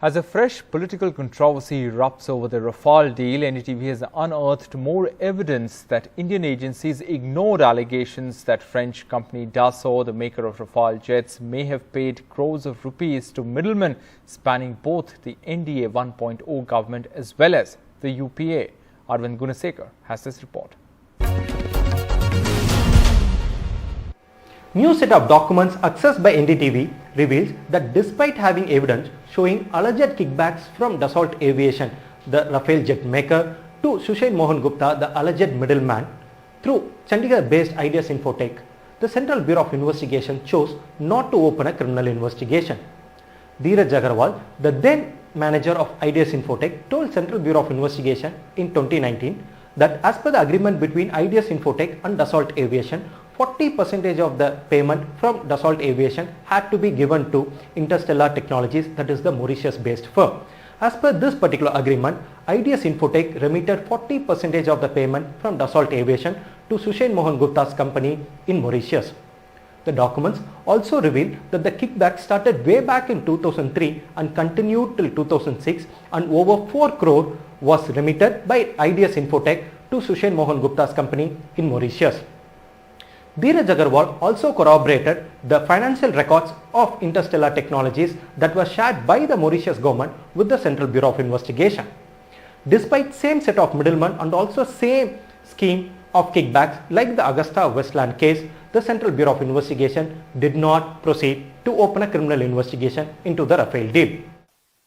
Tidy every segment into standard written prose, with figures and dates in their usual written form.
As a fresh political controversy erupts over the Rafale deal, NDTV has unearthed more evidence that Indian agencies ignored allegations that French company Dassault, the maker of Rafale jets, may have paid crores of rupees to middlemen spanning both the NDA 1.0 government as well as the UPA. Arvind Gunasekar has this report. New set of documents accessed by NDTV reveals that despite having evidence showing alleged kickbacks from Dassault Aviation, the Rafale jet maker, to Sushil Mohan Gupta, the alleged middleman, through Chandigarh-based Ideas Infotech, the Central Bureau of Investigation chose not to open a criminal investigation. Dheeraj Agarwal, the then manager of Ideas Infotech, told Central Bureau of Investigation in 2019 that as per the agreement between Ideas Infotech and Dassault Aviation, 40% of the payment from Dassault Aviation had to be given to Interstellar Technologies, that is the Mauritius-based firm. As per this particular agreement, Ideas Infotech remitted 40% of the payment from Dassault Aviation to Sushil Mohan Gupta's company in Mauritius. The documents also reveal that the kickback started way back in 2003 and continued till 2006, and over 4 crore was remitted by Ideas Infotech to Sushil Mohan Gupta's company in Mauritius. Dheeraj Agarwal also corroborated the financial records of Interstellar Technologies that were shared by the Mauritius government with the Central Bureau of Investigation. Despite same set of middlemen and also same scheme of kickbacks like the Augusta Westland case, the Central Bureau of Investigation did not proceed to open a criminal investigation into the Rafale deal.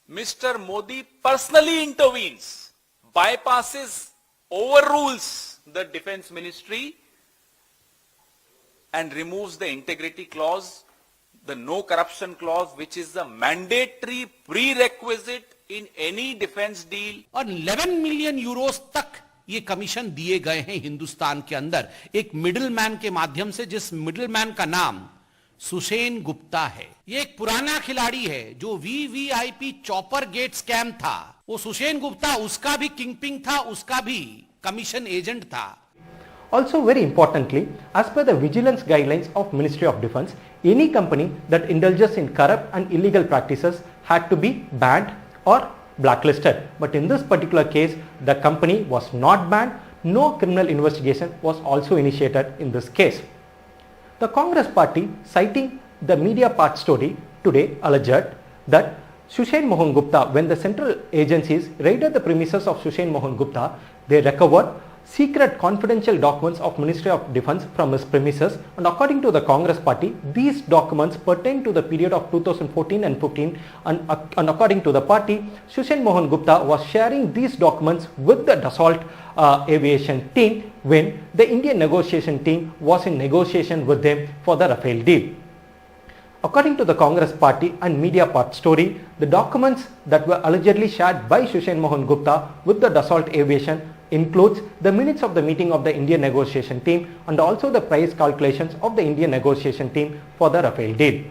Mr. Modi personally intervenes, bypasses, overrules the Defence Ministry and removes the integrity clause, the no corruption clause, which is the mandatory prerequisite in any defense deal. और 11 million Euros तक ये commission दिए गए हैं हिंदुस्तान के अंदर एक middleman के माध्यम से, जिस मिडिलमैन का नाम सुशेन गुप्ता है। ये एक पुराना खिलाड़ी है जो वीवीआईपी चॉपर गेट स्कैम था, वो सुशेन गुप्ता उसका भी किंगपिन था, उसका भी कमीशन एजेंट था। Also, very importantly, as per the vigilance guidelines of Ministry of Defence, any company that indulges in corrupt and illegal practices had to be banned or blacklisted. But in this particular case, the company was not banned. No criminal investigation was also initiated in this case. The Congress party, citing the media part story today, alleged that Sushil Mohan Gupta, when the central agencies raided the premises of Sushil Mohan Gupta, they recovered secret confidential documents of Ministry of Defence from his premises, and according to the Congress party, these documents pertain to the period of 2014 and 15, and according to the party, Sushil Mohan Gupta was sharing these documents with the Dassault Aviation team when the Indian negotiation team was in negotiation with them for the Rafale deal. According to the Congress party and media part story, the documents that were allegedly shared by Sushil Mohan Gupta with the Dassault Aviation includes the minutes of the meeting of the Indian negotiation team and also the price calculations of the Indian negotiation team for the Rafale deal.